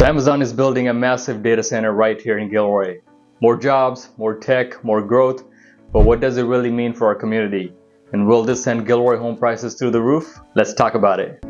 So Amazon is building a massive data center right here in Gilroy. More jobs, more tech, more growth, but what does it really mean for our community? And will this send Gilroy home prices through the roof? Let's talk about it.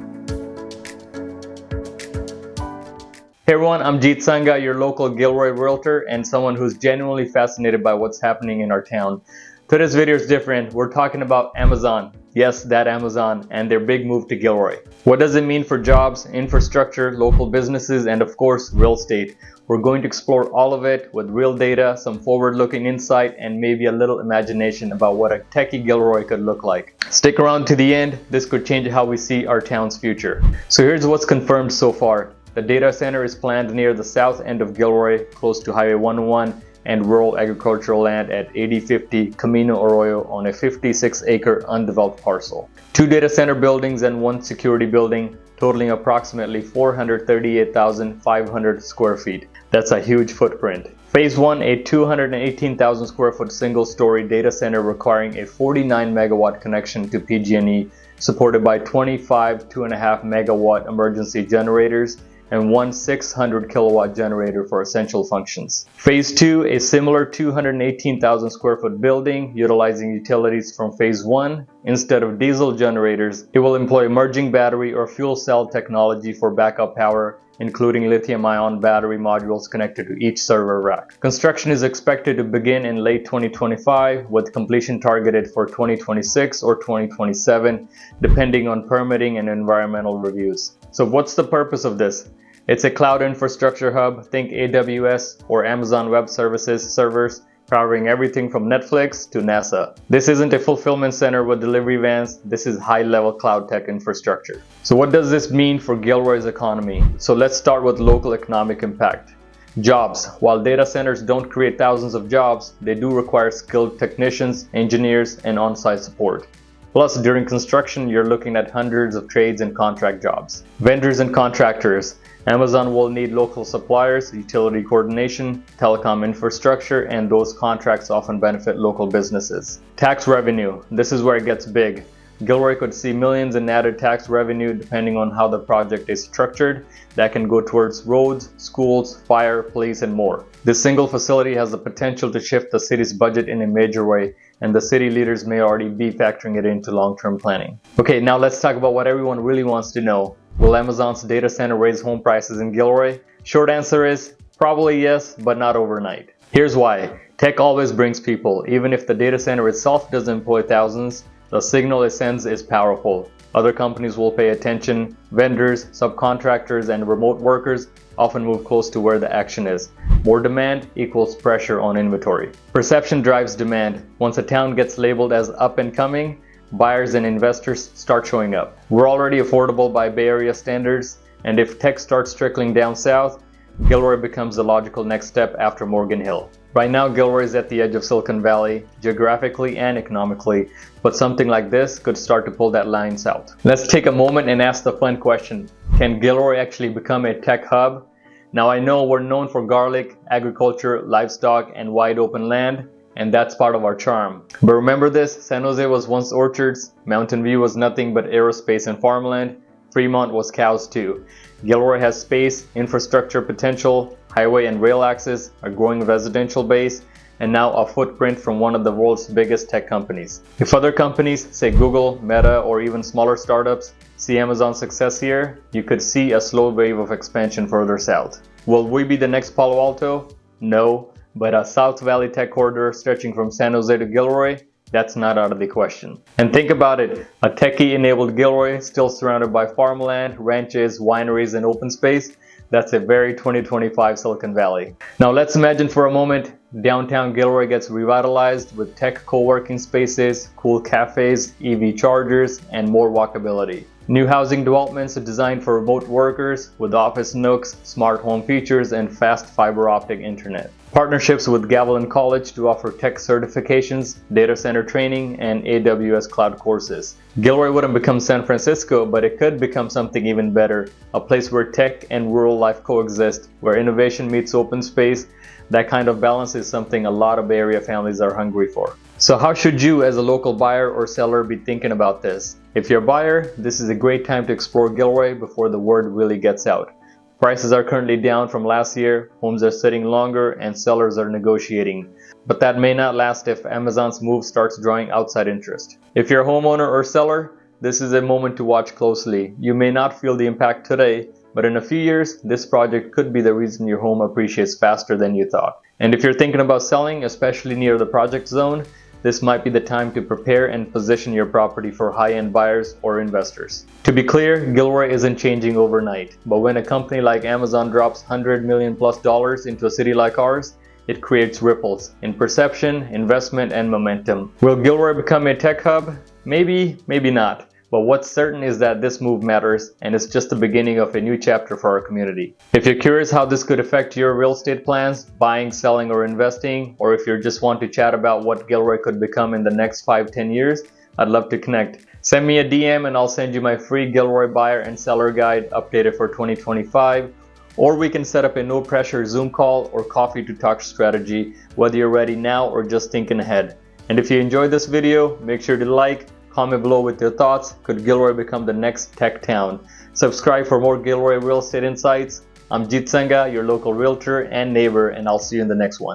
Hey everyone, I'm Jeet Sangha, your local Gilroy Realtor and someone who's genuinely fascinated by what's happening in our town. Today's video is different. We're talking about Amazon. Yes, that Amazon and their big move to Gilroy. What does it mean for jobs, infrastructure, local businesses, and of course, real estate? We're going to explore all of it with real data, some forward-looking insight, and maybe a little imagination about what a techie Gilroy could look like. Stick around to the end. This could change how we see our town's future. So here's what's confirmed so far. The data center is planned near the south end of Gilroy, close to Highway 101 and rural agricultural land at 8050 Camino Arroyo on a 56-acre undeveloped parcel. 2 data center buildings and 1 security building, totaling approximately 438,500 square feet. That's a huge footprint. Phase 1, a 218,000 square foot single-story data center requiring a 49 megawatt connection to PG&E, supported by 25 2.5 megawatt emergency generators and 1 600 kilowatt generator for essential functions. Phase 2, a similar 218,000 square foot building utilizing utilities from Phase 1. Instead of diesel generators, it will employ emerging battery or fuel cell technology for backup power, including lithium-ion battery modules connected to each server rack. Construction is expected to begin in late 2025, with completion targeted for 2026 or 2027, depending on permitting and environmental reviews. So what's the purpose of this? It's a cloud infrastructure hub, think AWS or Amazon Web Services servers, powering everything from Netflix to NASA. This isn't a fulfillment center with delivery vans, this is high-level cloud tech infrastructure. So what does this mean for Gilroy's economy? So let's start with local economic impact. Jobs. While data centers don't create thousands of jobs, they do require skilled technicians, engineers, and on-site support. Plus, during construction, you're looking at hundreds of trades and contract jobs. Vendors and contractors. Amazon will need local suppliers, utility coordination, telecom infrastructure, and those contracts often benefit local businesses. Tax revenue. This is where it gets big. Gilroy could see millions in added tax revenue depending on how the project is structured. That can go towards roads, schools, fire, police, and more. This single facility has the potential to shift the city's budget in a major way, and the city leaders may already be factoring it into long-term planning. Okay, now let's talk about what everyone really wants to know. Will Amazon's data center raise home prices in Gilroy? Short answer is probably yes, but not overnight. Here's why. Tech always brings people. Even if the data center itself doesn't employ thousands, the signal it sends is powerful. Other companies will pay attention. Vendors, subcontractors, and remote workers often move close to where the action is. More demand equals pressure on inventory. Perception drives demand. Once a town gets labeled as up and coming, buyers and investors start showing up. We're already affordable by Bay Area standards, and if tech starts trickling down south, Gilroy becomes the logical next step after Morgan Hill. Right now, Gilroy is at the edge of Silicon Valley, geographically and economically, but something like this could start to pull that line south. Let's take a moment and ask the fun question. Can Gilroy actually become a tech hub? Now I know we're known for garlic, agriculture, livestock, and wide open land, and that's part of our charm. But remember this, San Jose was once orchards, Mountain View was nothing but aerospace and farmland, Fremont was cows too. Gilroy has space, infrastructure potential, highway and rail access, a growing residential base, and now a footprint from one of the world's biggest tech companies. If other companies, say Google, Meta, or even smaller startups, see Amazon's success here, you could see a slow wave of expansion further south. Will we be the next Palo Alto? No, but a South Valley tech corridor stretching from San Jose to Gilroy, that's not out of the question. And think about it, a techie-enabled Gilroy still surrounded by farmland, ranches, wineries, and open space. That's a very 2025 Silicon Valley. Now let's imagine for a moment downtown Gilroy gets revitalized with tech co-working spaces, cool cafes, EV chargers, and more walkability. New housing developments are designed for remote workers with office nooks, smart home features, and fast fiber optic internet. Partnerships with Gavilan College to offer tech certifications, data center training, and AWS cloud courses. Gilroy wouldn't become San Francisco, but it could become something even better, a place where tech and rural life coexist, where innovation meets open space. That kind of balance is something a lot of Bay Area families are hungry for. So how should you as a local buyer or seller be thinking about this? If you're a buyer, this is a great time to explore Gilroy before the word really gets out. Prices are currently down from last year, homes are sitting longer, and sellers are negotiating. But that may not last if Amazon's move starts drawing outside interest. If you're a homeowner or seller, this is a moment to watch closely. You may not feel the impact today, but in a few years, this project could be the reason your home appreciates faster than you thought. And if you're thinking about selling, especially near the project zone, this might be the time to prepare and position your property for high-end buyers or investors. To be clear, Gilroy isn't changing overnight, but when a company like Amazon drops $100 million plus into a city like ours, it creates ripples in perception, investment, and momentum. Will Gilroy become a tech hub? Maybe, maybe not. But what's certain is that this move matters, and it's just the beginning of a new chapter for our community. If you're curious how this could affect your real estate plans, buying, selling, or investing, or if you just want to chat about what Gilroy could become in the next 5-10 years, I'd love to connect. Send me a DM and I'll send you my free Gilroy Buyer and Seller Guide updated for 2025. Or we can set up a no-pressure Zoom call or coffee to talk strategy, whether you're ready now or just thinking ahead. And if you enjoyed this video, make sure to like, comment below with your thoughts. Could Gilroy become the next tech town? Subscribe for more Gilroy real estate insights. I'm Jeet Sangha, your local realtor and neighbor, and I'll see you in the next one.